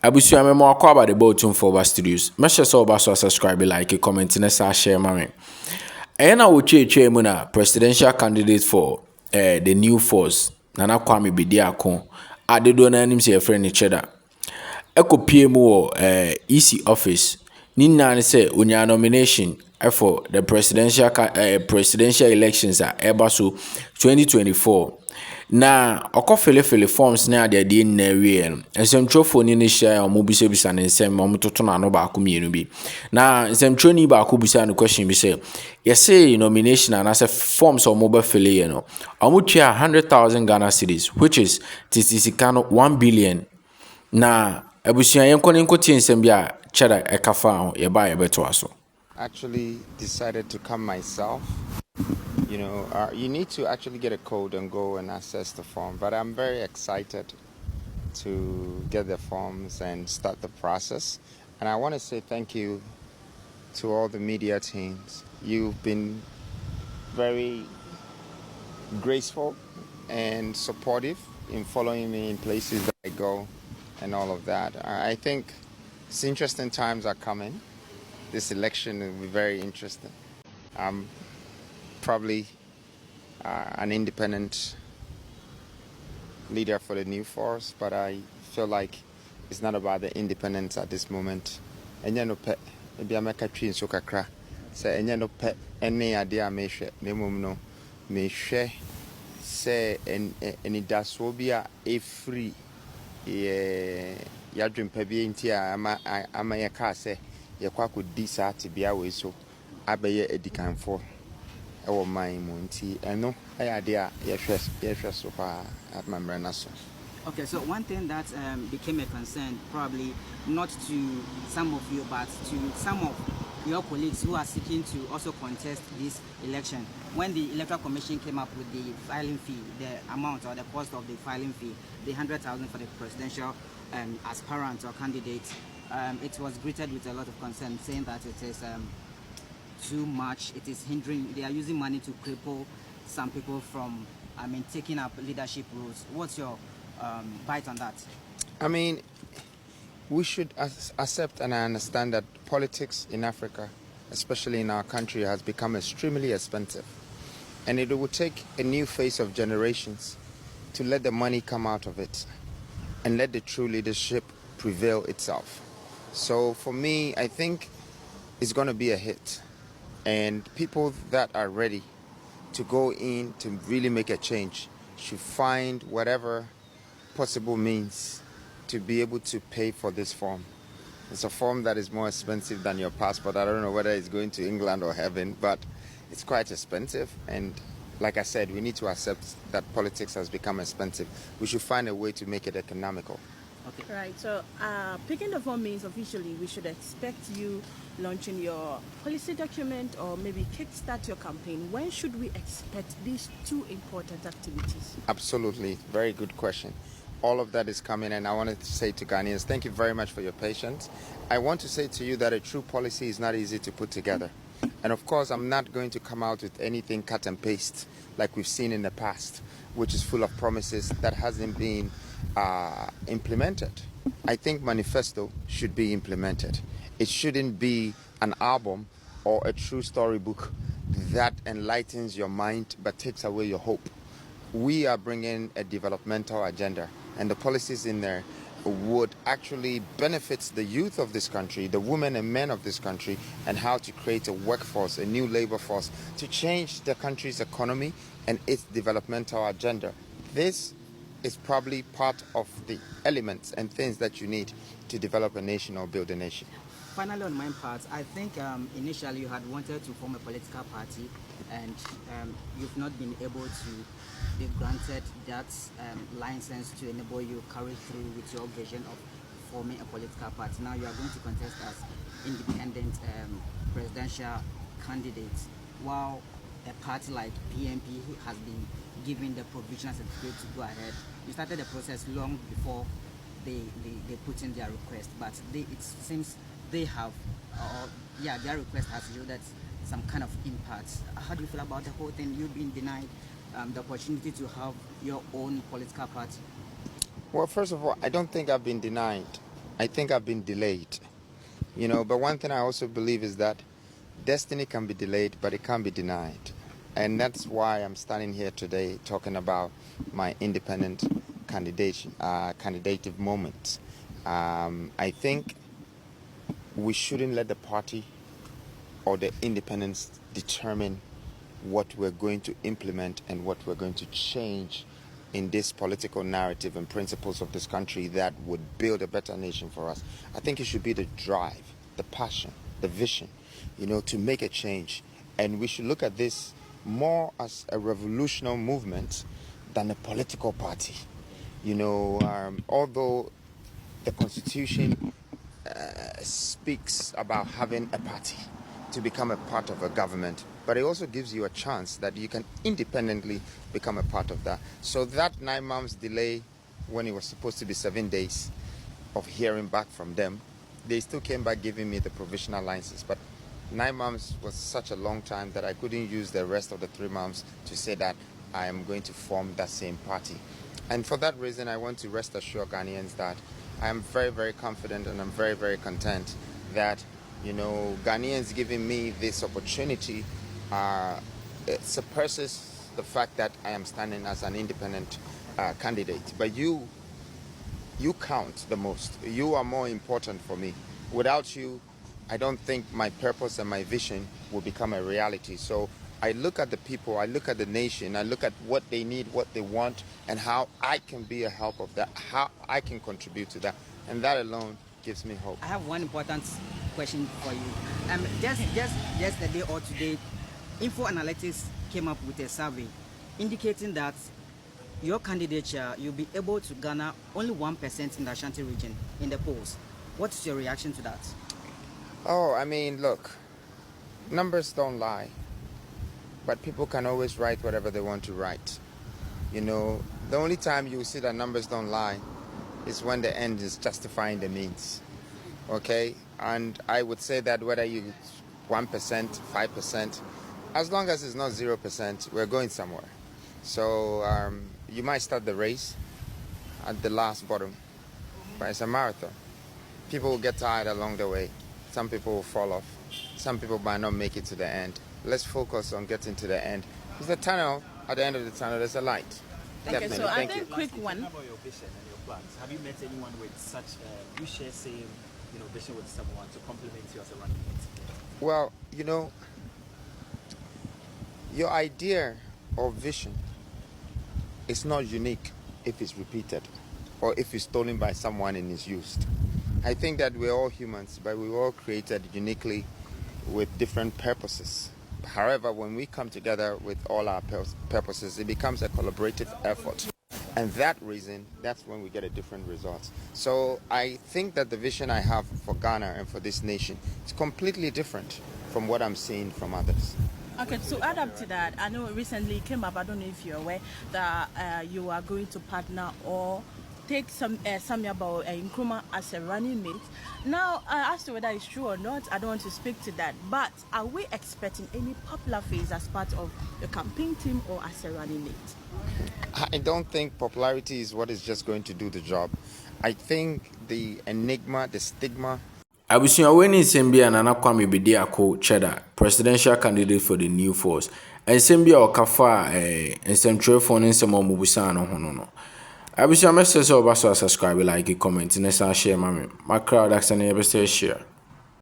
Abusu amemo akwa about the bottom for our studios. Make sure so about subscribe, like, comment, and share mame. Ena uche mu na presidential candidate for the new force. Nana Kwame Bediako. Adedo na anim se your friend Chedar. Eko PM wo EC office. Ni na say unya nomination for the presidential elections at Ebaso 2024. Na okofele forms na ade na wie no nsɛmtwerɛfoɔ ni ne hyia a ɔmo bisa ne nsɛm ɔmo toto na no baako mienu bi na nsɛmtwerɛni baako bisa no question bi sɛ yɛsɛ nomination anasɛ forms ɔmo bɛfele yɛ no ɔmo tua 100,000 Ghana cedis which is sika no 1 billion na abusua yɛnkɔ ne nkɔtie nsɛm bi a Chedar ɛkafa ho yɛba yɛbɛtoa so. Actually decided to come myself. You know, you need to actually get a code and go and access the form. But I'm very excited to get the forms and start the process. And I want to say thank you to all the media teams. You've been very graceful and supportive in following me in places that I go and all of that. I think it's interesting times are coming. This election will be very interesting. Probably an independent leader for the new force, but I feel like it's not about the independence at this moment. Enya no pe ebi ameka twi nso kakra say enya no pe ene ade a mehwe na mum no mehwe say eni daso bi a efri ya dwempa bi nti a ama ye ka say ye kwa kodi sa tibia we so abeye edikanfo ewo man mu nti eno ayade a yehwe so pa at mamrena so. Okay, so one thing that became a concern, probably not to some of you, but to some of your colleagues who are seeking to also contest this election. When the Electoral Commission came up with the filing fee, the amount or the cost of the filing fee, the 100,000 for the presidential aspirant or candidate, it was greeted with a lot of concern, saying that it is too much, it is hindering, they are using money to cripple some people from, taking up leadership roles. What's your bite on that? I mean, we should accept and understand that politics in Africa, especially in our country, has become extremely expensive. And it will take a new phase of generations to let the money come out of it and let the true leadership prevail itself. So for me, I think it's going to be a hit. And people that are ready to go in to really make a change should find whatever possible means to be able to pay for this form. It's a form that is more expensive than your passport. I don't know whether it's going to England or heaven, but it's quite expensive. And like I said, we need to accept that politics has become expensive. We should find a way to make it economical. Okay. Right, so picking the form means officially we should expect you launching your policy document or maybe kickstart your campaign. When should we expect these two important activities? Absolutely, very good question. All of that is coming, and I wanted to say to Ghanaians, thank you very much for your patience. I want to say to you that a true policy is not easy to put together. And of course, I'm not going to come out with anything cut and paste like we've seen in the past, which is full of promises that hasn't been implemented. I think manifesto should be implemented. It shouldn't be an album or a true storybook that enlightens your mind but takes away your hope. We are bringing a developmental agenda, and the policies in there would actually benefit the youth of this country, the women and men of this country, and how to create a workforce, a new labor force, to change the country's economy and its developmental agenda. This is probably part of the elements and things that you need to develop a nation or build a nation. Finally, on my part, I think initially you had wanted to form a political party, and you've not been able to be granted that license to enable you carry through with your vision of forming a political party. Now you are going to contest as independent presidential candidates, while a party like PNP has been given the provisional certificate to go ahead. You started the process long before they put in their request, but it seems they have, their request has yielded some kind of impact. How do you feel about the whole thing? You've been denied the opportunity to have your own political party. Well, first of all, I don't think I've been denied. I think I've been delayed. But one thing I also believe is that destiny can be delayed, but it can't be denied. And that's why I'm standing here today talking about my independent candidative moment. I think we shouldn't let the party or the independents determine what we're going to implement and what we're going to change in this political narrative and principles of this country that would build a better nation for us. I think it should be the drive, the passion, the vision, to make a change. And we should look at this more as a revolutionary movement than a political party. Although the Constitution speaks about having a party to become a part of a government, but it also gives you a chance that you can independently become a part of that. So that 9 months delay, when it was supposed to be 7 days of hearing back from them, they still came back giving me the provisional license. But 9 months was such a long time that I couldn't use the rest of the 3 months to say that I am going to form that same party. And for that reason, I want to rest assure Ghanaians that I am very, very confident and I'm very, very content that Ghanaians giving me this opportunity it suppresses the fact that I am standing as an independent candidate. But you count the most. You are more important for me. Without you, I don't think my purpose and my vision will become a reality. So I look at the people, I look at the nation, I look at what they need, what they want, and how I can be a help of that, how I can contribute to that. And that alone gives me hope. I have one important question for you. Just yesterday or today, Info Analytics came up with a survey indicating that your candidature, you'll be able to garner only 1% in the Ashanti region in the polls. What is your reaction to that? Oh, I mean, look, numbers don't lie, but people can always write whatever they want to write. The only time you see that numbers don't lie is when the end is justifying the means. Okay? And I would say that whether you 1%, 5%, as long as it's not 0%, we're going somewhere. So you might start the race at the last bottom, but it's a marathon. People will get tired along the way. Some people will fall off. Some people might not make it to the end. Let's focus on getting to the end. There's a tunnel. At the end of the tunnel, there's a light. Okay, so I think quick one. About your vision and your plans. Have you met anyone with such? You share same, vision with someone to complement you as a running mate? Well, your idea or vision is not unique if it's repeated or if it's stolen by someone and is used. I think that we're all humans, but we were all created uniquely with different purposes. However, when we come together with all our purposes, it becomes a collaborative effort. And that's when we get a different result. So I think that the vision I have for Ghana and for this nation is completely different from what I'm seeing from others. Okay, to add up to that, I know recently it came up, I don't know if you're aware, that you are going to partner or take Samyabao Nkrumah as a running mate. Now, as to whether it's true or not, I don't want to speak to that. But are we expecting any popular face as part of the campaign team or as a running mate? I don't think popularity is what is just going to do the job. I think the enigma, the stigma. Abusua weni nsembia na KWABENA ako Chedar, presidential candidate for the new force. Nsembia okafa nsentwerefo ne nsemo mubusa no hono no. Abusua message so subscribe, like, comment, and share my crowd accent share.